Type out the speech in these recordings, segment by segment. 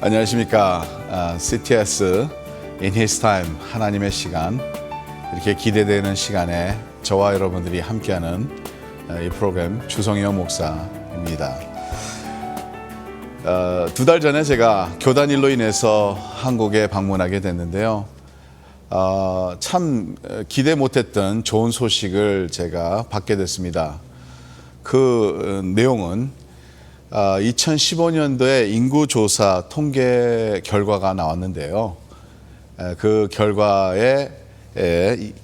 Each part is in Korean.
안녕하십니까. CTS In His Time 하나님의 시간, 이렇게 기대되는 시간에 저와 여러분들이 함께하는 이 프로그램 주성영 목사입니다. 2달 전에 제가 교단 일로 인해서 한국에 방문하게 됐는데요. 참 기대 못했던 좋은 소식을 제가 받게 됐습니다. 그 내용은 2015년도에 인구조사 통계 결과가 나왔는데요. 그 결과에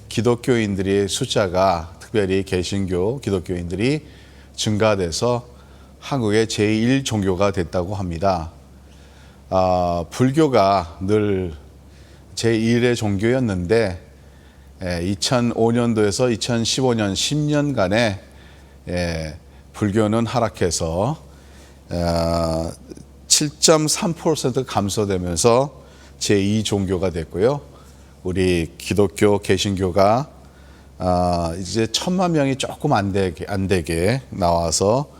기독교인들의 숫자가, 특별히 개신교 기독교인들이 증가돼서 한국의 제1 종교가 됐다고 합니다. 불교가 늘 제1의 종교였는데 2005년도에서 2015년 10년간에 불교는 하락해서 7.3% 감소되면서 제2 종교가 됐고요. 우리 기독교 개신교가 이제 1,000만 명이 조금 안 되게 나와서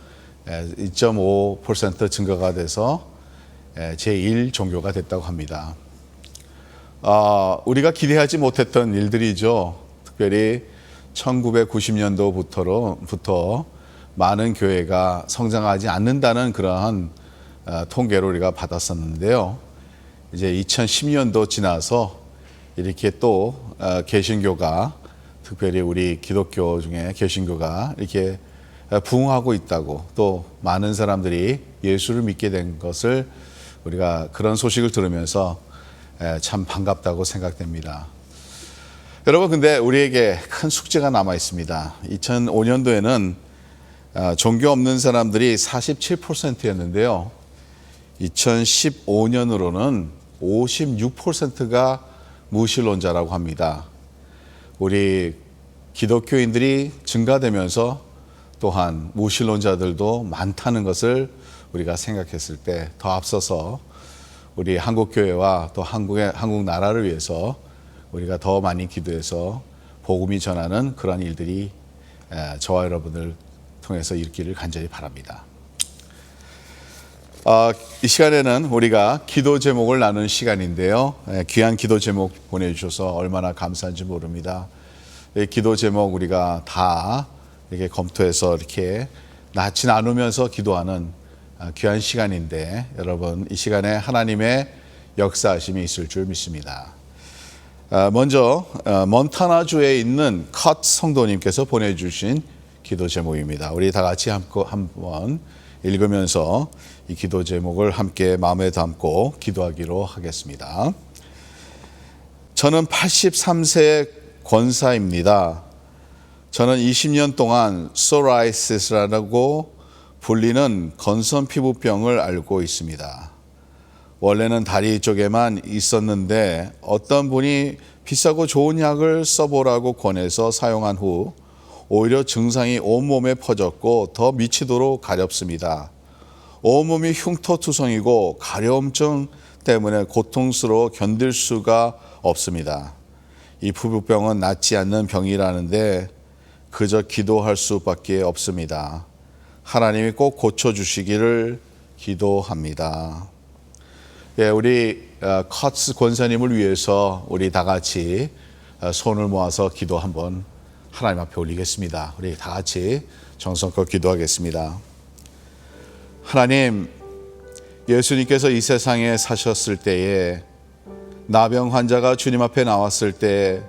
2.5% 증가가 돼서 제1 종교가 됐다고 합니다. 우리가 기대하지 못했던 일들이죠. 특별히 1990년도부터 많은 교회가 성장하지 않는다는 그러한 통계를 우리가 받았었는데요. 이제 2010년도 지나서 이렇게 또 개신교가, 특별히 우리 기독교 중에 개신교가 이렇게 부흥하고 있다고, 또 많은 사람들이 예수를 믿게 된 것을 우리가 그런 소식을 들으면서 참 반갑다고 생각됩니다. 여러분, 근데 우리에게 큰 숙제가 남아 있습니다. 2005년도에는 종교 없는 사람들이 47%였는데요. 2015년으로는 56%가 무신론자라고 합니다. 우리 기독교인들이 증가되면서 또한 무신론자들도 많다는 것을 우리가 생각했을 때 더 앞서서 우리 한국교회와 또 한국 나라를 위해서 우리가 더 많이 기도해서 복음이 전하는 그런 일들이 저와 여러분을 통해서 있기를 간절히 바랍니다. 이 시간에는 우리가 기도 제목을 나누는 시간인데요. 귀한 기도 제목 보내주셔서 얼마나 감사한지 모릅니다. 이 기도 제목 우리가 다 이렇게 검토해서 이렇게 같이 나누면서 기도하는 귀한 시간인데, 여러분 이 시간에 하나님의 역사하심이 있을 줄 믿습니다. 먼저 몬타나주에 있는 컷 성도님께서 보내주신 기도 제목입니다. 우리 다 같이 한번 읽으면서 이 기도 제목을 함께 마음에 담고 기도하기로 하겠습니다. 저는 83세 권사입니다. 저는 20년 동안 소라이시스라고 불리는 건선 피부병을 앓고 있습니다. 원래는 다리 쪽에만 있었는데 어떤 분이 비싸고 좋은 약을 써보라고 권해서 사용한 후 오히려 증상이 온몸에 퍼졌고 더 미치도록 가렵습니다. 온몸이 흉터투성이고 가려움증 때문에 고통스러워 견딜 수가 없습니다. 이 피부병은 낫지 않는 병이라는데 그저 기도할 수밖에 없습니다. 하나님이 꼭 고쳐주시기를 기도합니다. 우리 커츠 권사님을 위해서 우리 다 같이 손을 모아서 기도 한번 하나님 앞에 올리겠습니다. 우리 다 같이 정성껏 기도하겠습니다. 하나님, 예수님께서 이 세상에 사셨을 때에 나병 환자가 주님 앞에 나왔을 때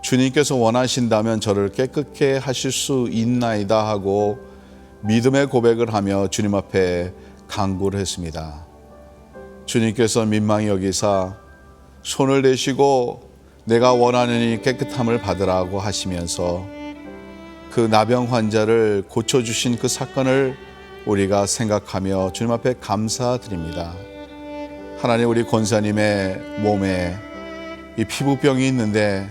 주님께서 원하신다면 저를 깨끗게 하실 수 있나이다 하고 믿음의 고백을 하며 주님 앞에 간구를 했습니다. 주님께서 민망히 여기사 손을 내시고 내가 원하는 이 깨끗함을 받으라고 하시면서 그 나병 환자를 고쳐주신 그 사건을 우리가 생각하며 주님 앞에 감사드립니다. 하나님, 우리 권사님의 몸에 이 피부병이 있는데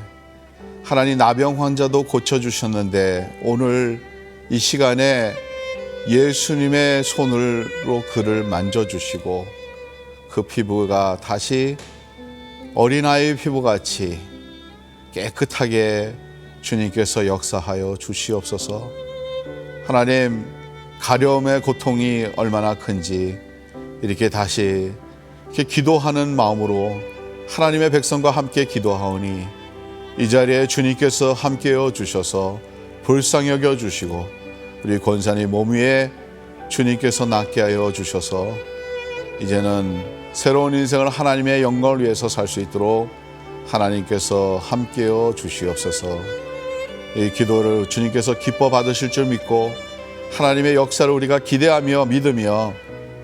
하나님 나병 환자도 고쳐주셨는데 오늘 이 시간에 예수님의 손으로 그를 만져주시고 그 피부가 다시 어린아이의 피부같이 깨끗하게 주님께서 역사하여 주시옵소서. 하나님, 가려움의 고통이 얼마나 큰지 이렇게 다시 이렇게 기도하는 마음으로 하나님의 백성과 함께 기도하오니 이 자리에 주님께서 함께여 주셔서 불쌍히 여겨 주시고 우리 권사님 몸 위에 주님께서 낫게 하여 주셔서 이제는 새로운 인생을 하나님의 영광을 위해서 살 수 있도록 하나님께서 함께여 주시옵소서. 이 기도를 주님께서 기뻐 받으실 줄 믿고 하나님의 역사를 우리가 기대하며 믿으며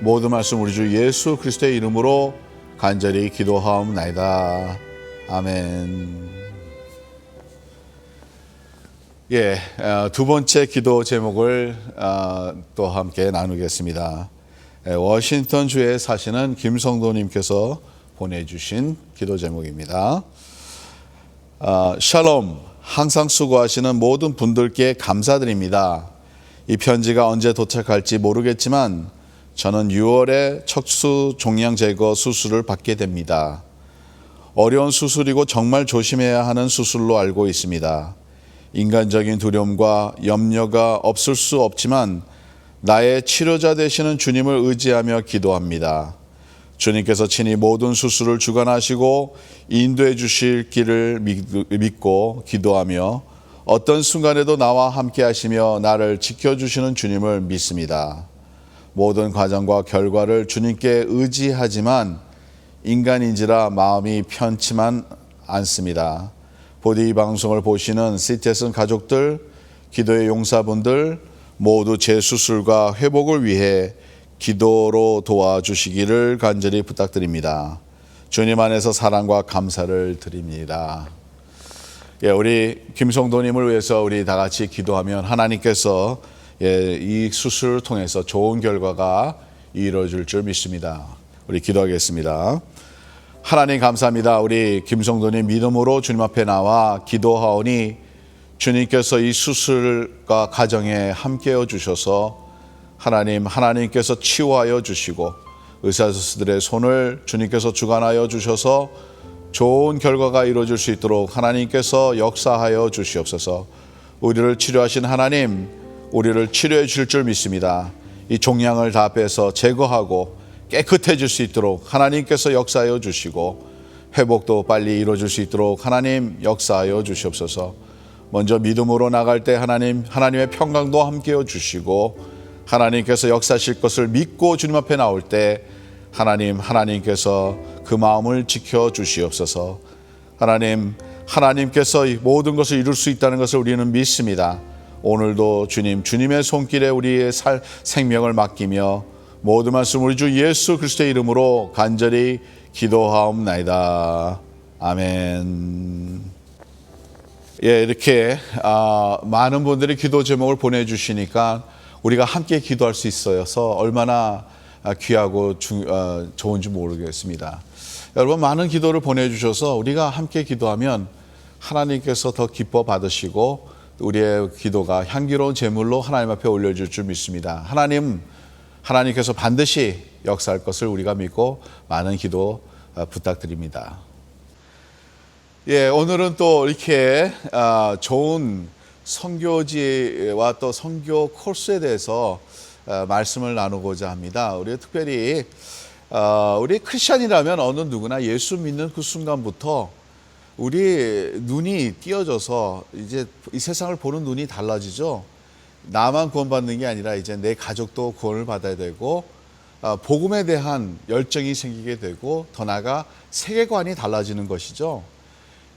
모든 말씀 우리 주 예수 그리스도의 이름으로 간절히 기도하옵나이다. 아멘. 두 번째 기도 제목을 또 함께 나누겠습니다. 워싱턴 주에 사시는 김성도님께서 보내주신 기도 제목입니다. 샬롬, 항상 수고하시는 모든 분들께 감사드립니다. 이 편지가 언제 도착할지 모르겠지만 저는 6월에 척수 종양 제거 수술을 받게 됩니다. 어려운 수술이고 정말 조심해야 하는 수술로 알고 있습니다. 인간적인 두려움과 염려가 없을 수 없지만 나의 치료자 되시는 주님을 의지하며 기도합니다. 주님께서 친히 모든 수술을 주관하시고 인도해 주실 길을 믿고 기도하며 어떤 순간에도 나와 함께 하시며 나를 지켜주시는 주님을 믿습니다. 모든 과정과 결과를 주님께 의지하지만 인간인지라 마음이 편치만 않습니다. 부디 이 방송을 보시는 시티즌 가족들, 기도의 용사분들 모두 제 수술과 회복을 위해 기도로 도와주시기를 간절히 부탁드립니다. 주님 안에서 사랑과 감사를 드립니다. 우리 김성도님을 위해서 우리 다 같이 기도하면 하나님께서 이 수술을 통해서 좋은 결과가 이루어질 줄 믿습니다. 우리 기도하겠습니다. 하나님 감사합니다. 우리 김성도님 믿음으로 주님 앞에 나와 기도하오니 주님께서 이 수술과 가정에 함께해 주셔서 하나님께서 치유하여 주시고 의사들의 손을 주님께서 주관하여 주셔서 좋은 결과가 이루어질 수 있도록 하나님께서 역사하여 주시옵소서. 우리를 치료하신 하나님, 우리를 치료해 주실 줄 믿습니다. 이 종양을 다 빼서 제거하고 깨끗해질 수 있도록 하나님께서 역사하여 주시고 회복도 빨리 이루어질 수 있도록 하나님 역사하여 주시옵소서. 먼저 믿음으로 나갈 때 하나님의 평강도 함께해 주시고 하나님께서 역사하실 것을 믿고 주님 앞에 나올 때 하나님께서 그 마음을 지켜 주시옵소서. 하나님께서 모든 것을 이룰 수 있다는 것을 우리는 믿습니다. 오늘도 주님의 손길에 우리의 생명을 맡기며 모든 말씀 우리 주 예수 그리스도의 이름으로 간절히 기도하옵나이다. 아멘. 이렇게 많은 분들이 기도 제목을 보내주시니까 우리가 함께 기도할 수 있어서 얼마나 귀하고 좋은지 모르겠습니다. 여러분 많은 기도를 보내주셔서 우리가 함께 기도하면 하나님께서 더 기뻐 받으시고 우리의 기도가 향기로운 제물로 하나님 앞에 올려줄 줄 믿습니다. 하나님께서 반드시 역사할 것을 우리가 믿고 많은 기도 부탁드립니다. 오늘은 또 이렇게 좋은 선교지와 또 선교 코스에 대해서 말씀을 나누고자 합니다. 우리 특별히 우리 크리스찬이라면 어느 누구나 예수 믿는 그 순간부터 우리 눈이 띄어져서 이제 이 세상을 보는 눈이 달라지죠. 나만 구원받는 게 아니라 이제 내 가족도 구원을 받아야 되고 복음에 대한 열정이 생기게 되고 더 나아가 세계관이 달라지는 것이죠.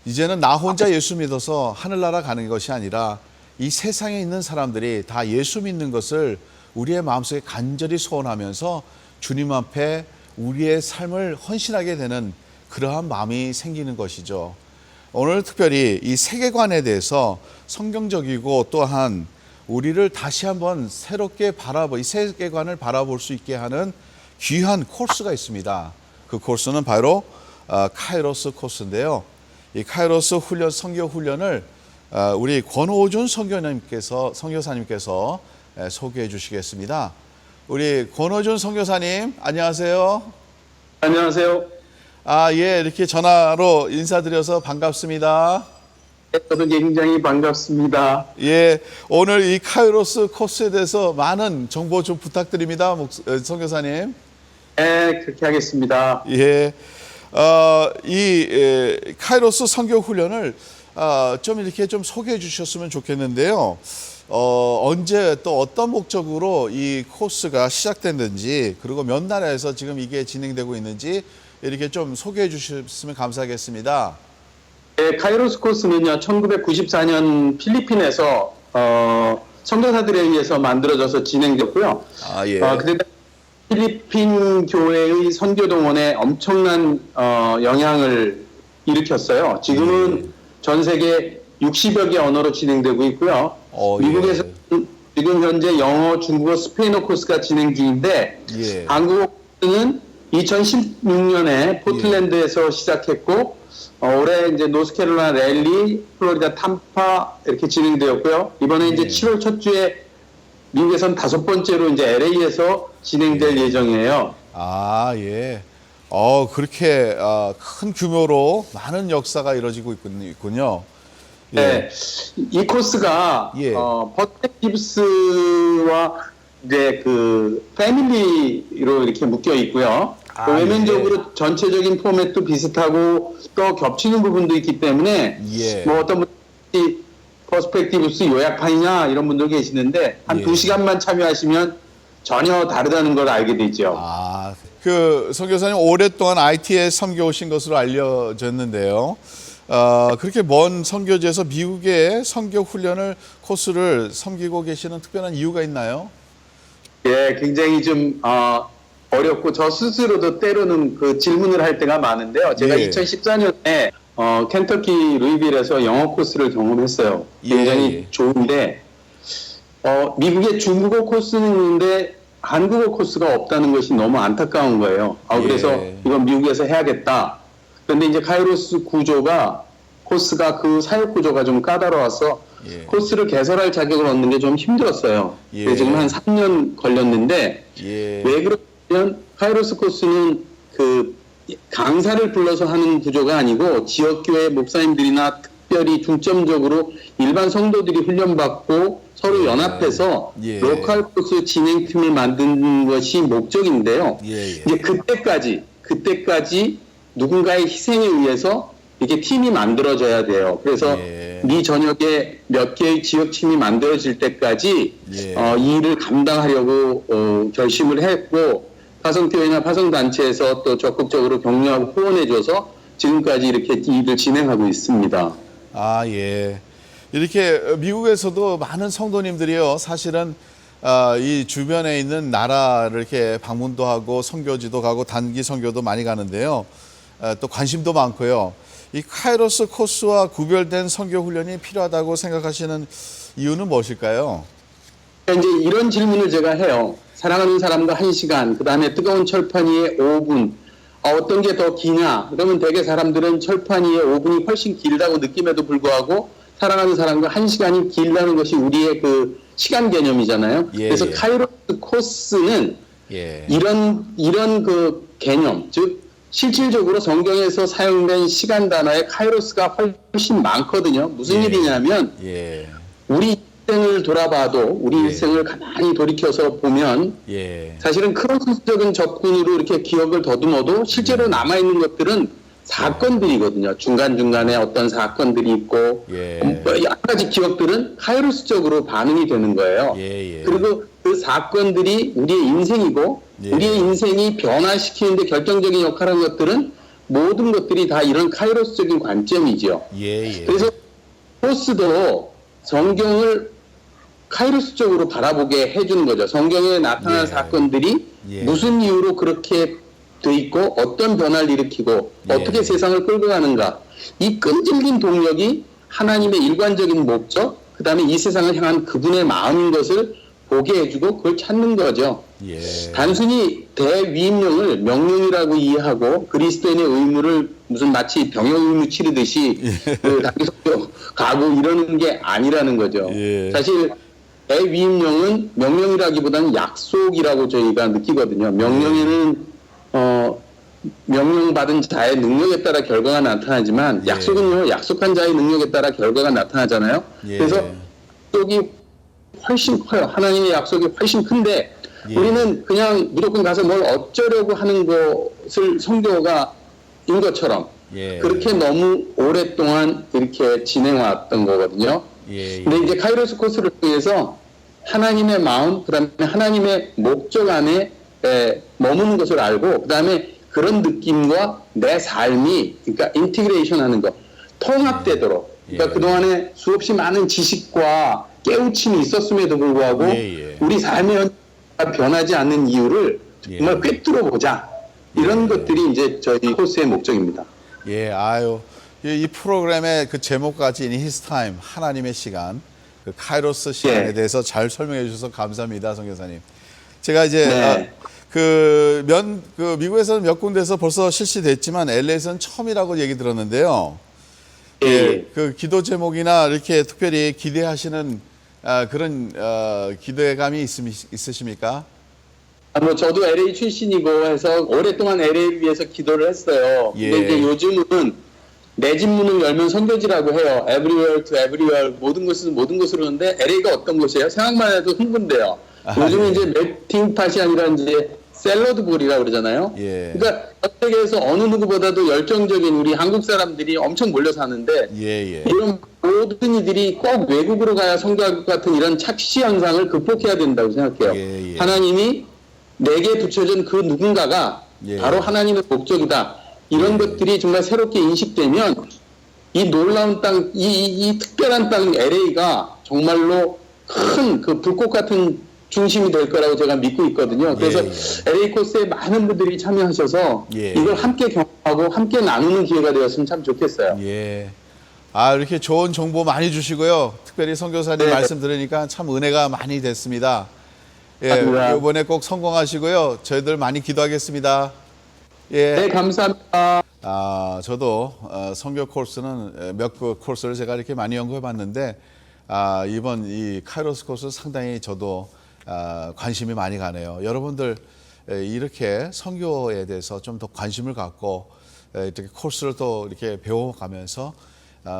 이제는 나 혼자 예수 믿어서 하늘나라 가는 것이 아니라 이 세상에 있는 사람들이 다 예수 믿는 것을 우리의 마음속에 간절히 소원하면서 주님 앞에 우리의 삶을 헌신하게 되는 그러한 마음이 생기는 것이죠. 오늘 특별히 이 세계관에 대해서 성경적이고 또한 우리를 다시 한번 새롭게 이 세계관을 바라볼 수 있게 하는 귀한 코스가 있습니다. 그 코스는 바로 카이로스 코스인데요. 이 카이로스 훈련, 선교 훈련을 우리 권호준 선교사님께서 소개해 주시겠습니다. 우리 권호준 선교사님, 안녕하세요. 안녕하세요. 이렇게 전화로 인사드려서 반갑습니다. 저도 굉장히 반갑습니다. 오늘 이 카이로스 코스에 대해서 많은 정보 좀 부탁드립니다, 선교사님. 네, 그렇게 하겠습니다. 예. 카이로스 선교 훈련을 좀 이렇게 좀 소개해 주셨으면 좋겠는데요. 언제 또 어떤 목적으로 이 코스가 시작됐는지, 그리고 몇 나라에서 지금 이게 진행되고 있는지 이렇게 좀 소개해 주셨으면 감사하겠습니다. 네, 카이로스 코스는요, 1994년 필리핀에서 선교사들에 의해서 만들어져서 진행됐고요. 예. 그때 필리핀 교회의 선교 동원에 엄청난 영향을 일으켰어요. 지금은 전 세계 60여 개 언어로 진행되고 있고요. 미국에서 지금 현재 영어, 중국어, 스페인어 코스가 진행 중인데 한국어 코스는 2016년에 포틀랜드에서 시작했고 올해 이제 노스캐롤라이나 랠리, 플로리다 탐파 이렇게 진행되었고요. 이번에 이제 7월 첫 주에 미국에선 5번째로 이제 LA에서 진행될 예정이에요. 예. 그렇게 큰 규모로 많은 역사가 이루어지고 있군요. 예. 네, 이 코스가 퍼스펙티브스와 이제 그 패밀리로 이렇게 묶여 있고요. 외면적으로 전체적인 포맷도 비슷하고 또 겹치는 부분도 있기 때문에 뭐 어떤 분들이 퍼스펙티브스 요약판이냐 이런 분들 계시는데 한 2시간만 참여하시면 전혀 다르다는 걸 알게 되죠. 그 선교사님 오랫동안 IT에 섬겨 오신 것으로 알려졌는데요. 그렇게 먼 선교지에서 미국의 선교 훈련을 코스를 섬기고 계시는 특별한 이유가 있나요? 예, 굉장히 좀 어렵고 저 스스로도 때로는 그 질문을 할 때가 많은데요. 제가 2014년에 켄터키 루이빌에서 영어 코스를 경험했어요. 굉장히 좋은데 미국의 중국어 코스는 있는데 한국어 코스가 없다는 것이 너무 안타까운 거예요. 그래서 이건 미국에서 해야겠다. 그런데 이제 카이로스 구조가 코스가 그 사역 구조가 좀 까다로워서 코스를 개설할 자격을 얻는 게 좀 힘들었어요. 지금 한 3년 걸렸는데 왜 그러냐면 카이로스 코스는 그 강사를 불러서 하는 구조가 아니고 지역교회 목사님들이나 특별히 중점적으로 일반 성도들이 훈련받고 서로 연합해서 로컬 코스 진행팀을 만드는 것이 목적인데요. 이제 그때까지 누군가의 희생에 의해서 이렇게 팀이 만들어져야 돼요. 그래서 미 전역에 몇 개의 지역팀이 만들어질 때까지 이 일을 감당하려고 결심을 했고 파송교회나 파송단체에서 또 적극적으로 격려하고 후원해줘서 지금까지 이렇게 이 일을 진행하고 있습니다. 이렇게 미국에서도 많은 성도님들이요. 사실은 이 주변에 있는 나라를 이렇게 방문도 하고 선교지도 가고 단기 선교도 많이 가는데요. 또 관심도 많고요. 이 카이로스 코스와 구별된 선교 훈련이 필요하다고 생각하시는 이유는 무엇일까요? 이제 이런 질문을 제가 해요. 사랑하는 사람과 1시간, 그 다음에 뜨거운 철판 위에 5분. 어떤 게 더 기냐? 그러면 대개 사람들은 철판 위에 5분이 훨씬 길다고 느낌에도 불구하고 사랑하는 사람과 1시간이 길다는 것이 우리의 그 시간 개념이잖아요. 그래서 카이로스 코스는 이런 그 개념, 즉 실질적으로 성경에서 사용된 시간 단어의 카이로스가 훨씬 많거든요. 무슨 일이냐면 우리 일생을 돌아봐도 우리 일생을 가만히 돌이켜서 보면 사실은 크로스적인 접근으로 이렇게 기억을 더듬어도 실제로 남아있는 것들은 사건들이거든요. 중간중간에 어떤 사건들이 있고 여러 가지 기억들은 카이로스적으로 반응이 되는 거예요. 그리고 그 사건들이 우리의 인생이고 우리의 인생이 변화시키는데 결정적인 역할을 하는 것들은 모든 것들이 다 이런 카이로스적인 관점이죠. 그래서 코스도 성경을 카이로스적으로 바라보게 해주는 거죠. 성경에 나타난 사건들이 무슨 이유로 그렇게 돼 있고 어떤 변화를 일으키고 어떻게 세상을 끌고 가는가. 이 끈질긴 동력이 하나님의 일관적인 목적, 그 다음에 이 세상을 향한 그분의 마음인 것을 보게 해주고 그걸 찾는 거죠. 단순히 대위임령을 명령이라고 이해하고 그리스도인의 의무를 무슨 마치 병역 의무 치르듯이 그 단기성교 가고 이러는 게 아니라는 거죠. 사실 대위임령은 명령이라기보다는 약속이라고 저희가 느끼거든요. 명령에는 명령받은 자의 능력에 따라 결과가 나타나지만 약속은요, 약속한 자의 능력에 따라 결과가 나타나잖아요. 그래서 약속이 훨씬 커요. 하나님의 약속이 훨씬 큰데 예. 우리는 그냥 무조건 가서 뭘 어쩌려고 하는 것을 선교가 인 것처럼 예. 그렇게 너무 오랫동안 이렇게 진행왔던 거거든요. 예. 근데 이제 카이로스 코스를 통해서 하나님의 마음, 그다음에 하나님의 목적 안에 머무는 것을 알고, 그다음에 그런 느낌과 내 삶이, 그러니까 인티그레이션 하는 거, 통합되도록. 그러니까 예. 그동안에 수없이 많은 지식과 깨우침이 있었음에도 불구하고 예. 우리 삶의 현실이 변하지 않는 이유를 예. 정말 꿰뚫어 보자. 이런 것들이 이제 저희 코스의 목적입니다. 예, 아유, 이 프로그램의 그 제목까지 His Time, 하나님의 시간, 그 카이로스 시간에 예. 대해서 잘 설명해 주셔서 감사합니다, 선교사님. 제가 이제 네. 미국에서는 몇 군데에서 벌써 실시됐지만 LA에서는 처음이라고 얘기 들었는데요. 예. 그 기도 제목이나 이렇게 특별히 기대하시는 그런 기대감이 있으십니까? 저도 LA 출신이고 해서 오랫동안 LA를 위해서 기도를 했어요. 예. 근데 이제 요즘은 내 집 문을 열면 선교지라고 해요. Everywhere to everywhere, 모든 곳은 모든 곳으로 오는데 LA가 어떤 곳이에요? 생각만 해도 흥분돼요. 요즘은 이제 멜팅 팟이 아니라 이제 샐러드 볼이라고 그러잖아요. 예. 그러니까 전 세계에서 어느 누구보다도 열정적인 우리 한국 사람들이 엄청 몰려 사는데 예. 이런 모든 이들이 꼭 외국으로 가야 선교할 것 같은 이런 착시 현상을 극복해야 된다고 생각해요. 예. 하나님이 내게 붙여준 그 누군가가 예. 바로 하나님의 목적이다. 이런 것들이 정말 새롭게 인식되면 이 놀라운 땅, 이 특별한 땅 LA가 정말로 큰 그 불꽃 같은 중심이 될 거라고 제가 믿고 있거든요. 그래서 LA 코스에 많은 분들이 참여하셔서 이걸 함께 경험하고 함께 나누는 기회가 되었으면 참 좋겠어요. 예. 아, 이렇게 좋은 정보 많이 주시고요. 특별히 선교사님 말씀 들으니까 참 은혜가 많이 됐습니다. 예, 감사합니다. 이번에 꼭 성공하시고요. 저희들 많이 기도하겠습니다. 예. 네, 감사합니다. 저도 선교 코스는 몇 그 코스를 제가 이렇게 많이 연구해 봤는데 이번 이 카이로스 코스 상당히 저도 관심이 많이 가네요. 여러분들 이렇게 선교에 대해서 좀 더 관심을 갖고 이렇게 코스를 또 이렇게 배워가면서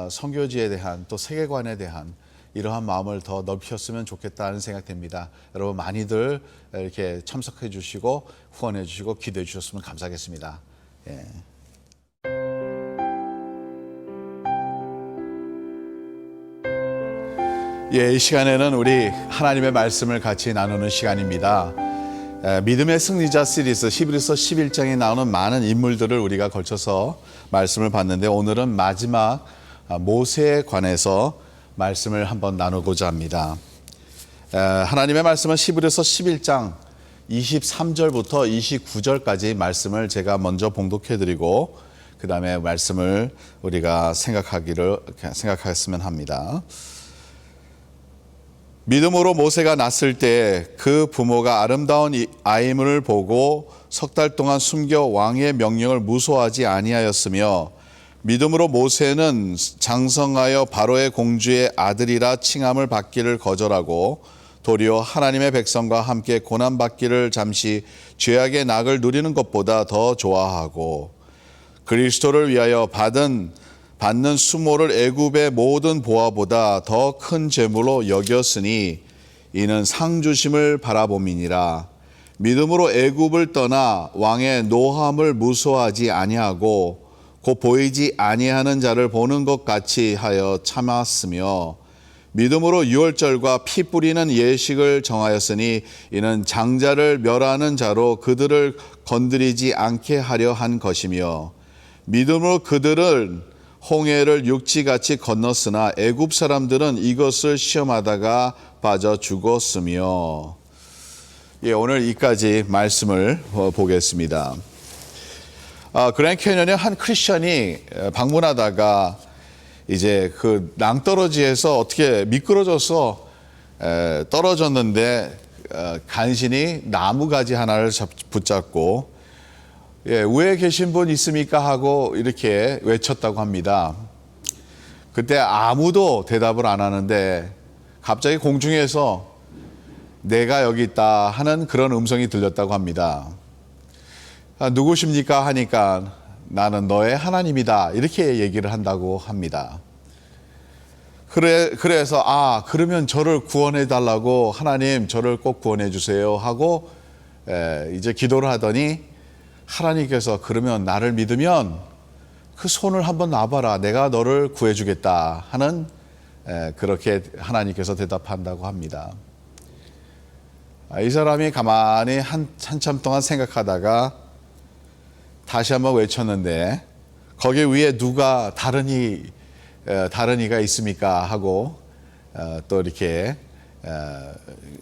선교지에 대한 또 세계관에 대한 이러한 마음을 더 넓혔으면 좋겠다는 생각됩니다. 여러분 많이들 이렇게 참석해 주시고 후원해 주시고 기도해 주셨으면 감사하겠습니다. 예. 이 시간에는 우리 하나님의 말씀을 같이 나누는 시간입니다. 믿음의 승리자 시리즈 히브리서 11장에 나오는 많은 인물들을 우리가 걸쳐서 말씀을 봤는데 오늘은 마지막 모세에 관해서 말씀을 한번 나누고자 합니다. 하나님의 말씀은 히브리서 11장 23절부터 29절까지 말씀을 제가 먼저 봉독해드리고 그 다음에 말씀을 우리가 생각했으면 합니다. 믿음으로 모세가 낳았을 때 그 부모가 아름다운 아이를 보고 석 달 동안 숨겨 왕의 명령을 무소하지 아니하였으며 믿음으로 모세는 장성하여 바로의 공주의 아들이라 칭함을 받기를 거절하고 도리어 하나님의 백성과 함께 고난받기를 잠시 죄악의 낙을 누리는 것보다 더 좋아하고 그리스도를 위하여 받는 수모를 애굽의 모든 보화보다 더 큰 재물로 여겼으니 이는 상 주심을 바라봄이니라. 믿음으로 애굽을 떠나 왕의 노함을 무소하지 아니하고 곧 보이지 아니하는 자를 보는 것 같이 하여 참았으며 믿음으로 유월절과 피 뿌리는 예식을 정하였으니 이는 장자를 멸하는 자로 그들을 건드리지 않게 하려 한 것이며 믿음으로 그들은 홍해를 육지같이 건넜으나 애굽 사람들은 이것을 시험하다가 빠져 죽었으며 오늘 이까지 말씀을 보겠습니다. 그랜드 캐년에 한 크리스천이 방문하다가 이제 그 낭떠러지에서 어떻게 미끄러져서 떨어졌는데 간신히 나무가지 하나를 붙잡고 위에 계신 분 있습니까? 하고 이렇게 외쳤다고 합니다. 그때 아무도 대답을 안 하는데 갑자기 공중에서 내가 여기 있다 하는 그런 음성이 들렸다고 합니다. 누구십니까? 하니까 나는 너의 하나님이다. 이렇게 얘기를 한다고 합니다. 그래서 그러면 저를 구원해 달라고, 하나님 저를 꼭 구원해 주세요 하고 이제 기도를 하더니 하나님께서 그러면 나를 믿으면 그 손을 한번 놔봐라, 내가 너를 구해주겠다 하는, 그렇게 하나님께서 대답한다고 합니다. 이 사람이 가만히 한참 동안 생각하다가 다시 한번 외쳤는데, 거기 위에 누가 다른 이가 있습니까 하고 또 이렇게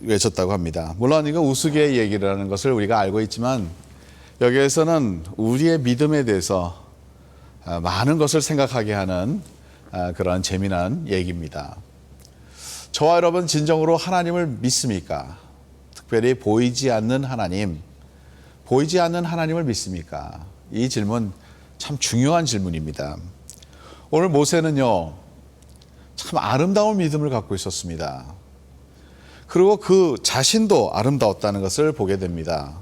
외쳤다고 합니다. 물론 이거 우스개 얘기라는 것을 우리가 알고 있지만, 여기에서는 우리의 믿음에 대해서 많은 것을 생각하게 하는 그런 재미난 얘기입니다. 저와 여러분 진정으로 하나님을 믿습니까? 특별히 보이지 않는 하나님을 믿습니까? 이 질문 참 중요한 질문입니다. 오늘 모세는요, 참 아름다운 믿음을 갖고 있었습니다. 그리고 그 자신도 아름다웠다는 것을 보게 됩니다.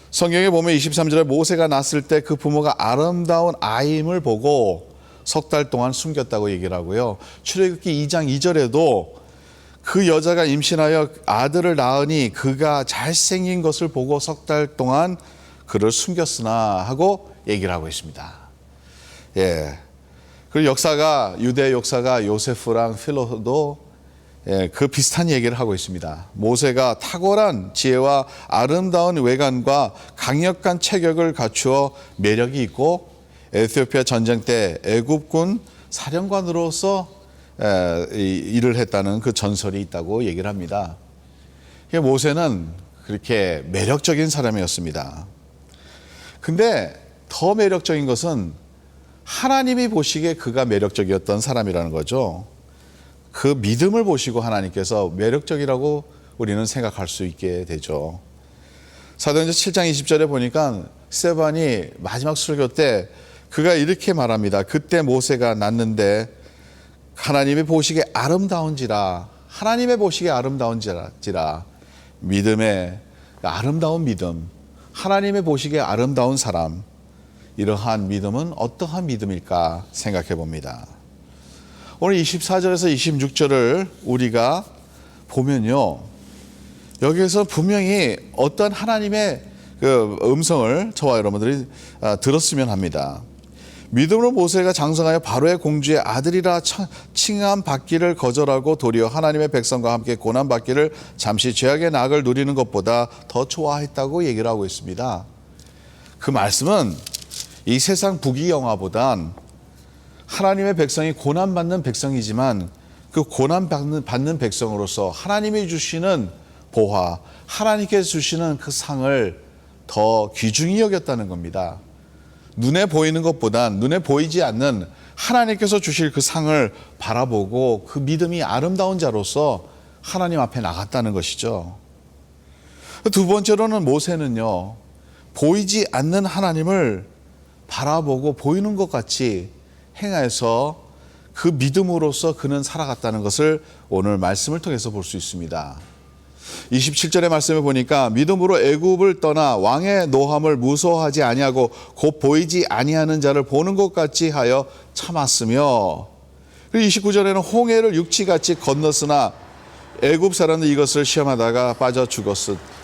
성경에 보면 23절에 모세가 낳았을 때 그 부모가 아름다운 아이임을 보고 석 달 동안 숨겼다고 얘기를 하고요. 출애굽기 2장 2절에도 그 여자가 임신하여 아들을 낳으니 그가 잘생긴 것을 보고 석 달 동안 그를 숨겼으나 하고 얘기를 하고 있습니다. 예. 그리고 유대 역사가 요세프랑 필로도 그 비슷한 얘기를 하고 있습니다. 모세가 탁월한 지혜와 아름다운 외관과 강력한 체격을 갖추어 매력이 있고, 에티오피아 전쟁 때 애굽군 사령관으로서 일을 했다는 그 전설이 있다고 얘기를 합니다. 모세는 그렇게 매력적인 사람이었습니다. 근데 더 매력적인 것은 하나님이 보시기에 그가 매력적이었던 사람이라는 거죠. 그 믿음을 보시고 하나님께서 매력적이라고 우리는 생각할 수 있게 되죠. 사도행전 7장 20절에 보니까 스데반이 마지막 설교 때 그가 이렇게 말합니다. 그때 모세가 낳는데 하나님이 보시기에 아름다운지라, 믿음의 아름다운 믿음, 하나님의 보시기에 아름다운 사람, 이러한 믿음은 어떠한 믿음일까 생각해 봅니다. 오늘 24절에서 26절을 우리가 보면요, 여기에서 분명히 어떤 하나님의 그 음성을 저와 여러분들이 들었으면 합니다. 믿음으로 모세가 장성하여 바로의 공주의 아들이라 칭함 받기를 거절하고 도리어 하나님의 백성과 함께 고난 받기를 잠시 죄악의 낙을 누리는 것보다 더 좋아했다고 얘기를 하고 있습니다. 그 말씀은 이 세상 부귀영화보단 하나님의 백성이 고난받는 백성이지만 그 고난받는 백성으로서 하나님이 주시는 보화, 하나님께서 주시는 그 상을 더 귀중히 여겼다는 겁니다. 눈에 보이는 것보단 눈에 보이지 않는 하나님께서 주실 그 상을 바라보고 그 믿음이 아름다운 자로서 하나님 앞에 나갔다는 것이죠. 두 번째로는 모세는요, 보이지 않는 하나님을 바라보고 보이는 것 같이 행해서 그 믿음으로써 그는 살아갔다는 것을 오늘 말씀을 통해서 볼 수 있습니다. 27절의 말씀을 보니까 믿음으로 애굽을 떠나 왕의 노함을 무서워하지 아니하고 곧 보이지 아니하는 자를 보는 것 같이 하여 참았으며, 그리고 29절에는 홍해를 육지같이 건넜으나 애굽 사람들 이것을 시험하다가 빠져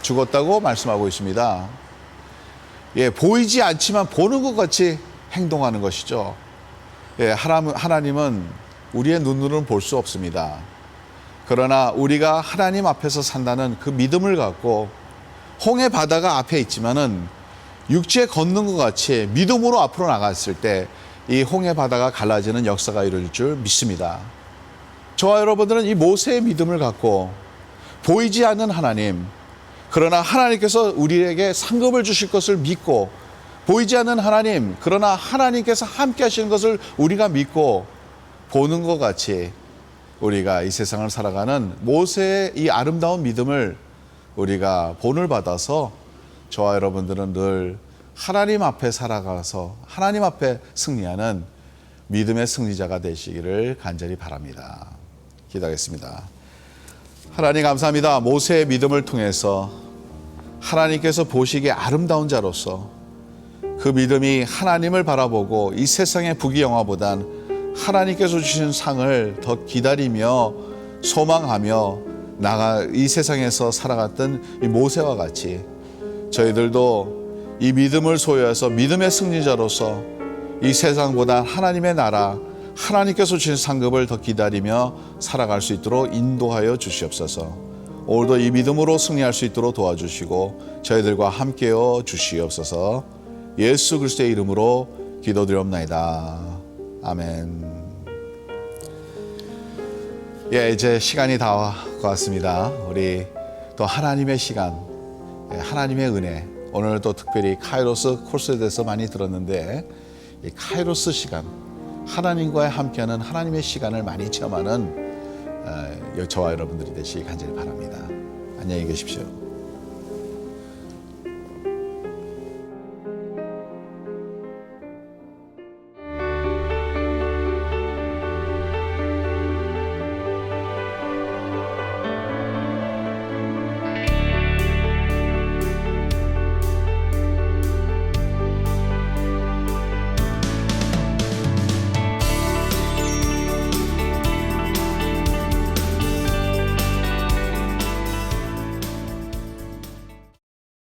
죽었다고 말씀하고 있습니다. 예, 보이지 않지만 보는 것 같이 행동하는 것이죠. 예, 하나님은 우리의 눈으로는 볼 수 없습니다. 그러나 우리가 하나님 앞에서 산다는 그 믿음을 갖고 홍해 바다가 앞에 있지만은 육지에 걷는 것 같이 믿음으로 앞으로 나갔을 때 이 홍해 바다가 갈라지는 역사가 이루어질 줄 믿습니다. 저와 여러분들은 이 모세의 믿음을 갖고 보이지 않는 하나님, 그러나 하나님께서 우리에게 상급을 주실 것을 믿고, 보이지 않는 하나님, 그러나 하나님께서 함께 하시는 것을 우리가 믿고 보는 것 같이 우리가 이 세상을 살아가는 모세의 이 아름다운 믿음을 우리가 본을 받아서 저와 여러분들은 늘 하나님 앞에 살아가서 하나님 앞에 승리하는 믿음의 승리자가 되시기를 간절히 바랍니다. 기도하겠습니다. 하나님 감사합니다. 모세의 믿음을 통해서 하나님께서 보시기에 아름다운 자로서 그 믿음이 하나님을 바라보고 이 세상의 부귀영화보단 하나님께서 주신 상을 더 기다리며 소망하며 이 세상에서 살아갔던 이 모세와 같이 저희들도 이 믿음을 소유해서 믿음의 승리자로서 이 세상보다 하나님의 나라, 하나님께서 주신 상급을 더 기다리며 살아갈 수 있도록 인도하여 주시옵소서. 오늘도 이 믿음으로 승리할 수 있도록 도와주시고 저희들과 함께여 주시옵소서. 예수 그리스도의 이름으로 기도드리옵나이다. 아멘. 이제 시간이 다 왔습니다. 우리 또 하나님의 시간, 하나님의 은혜, 오늘 또 특별히 카이로스 코र्스에 대해서 많이 들었는데 이 카이로스 시간, 하나님과의 함께하는 하나님의 시간을 많이 체험하는 저와 여러분들이 되시기 간절히 바랍니다. 안녕히 계십시오.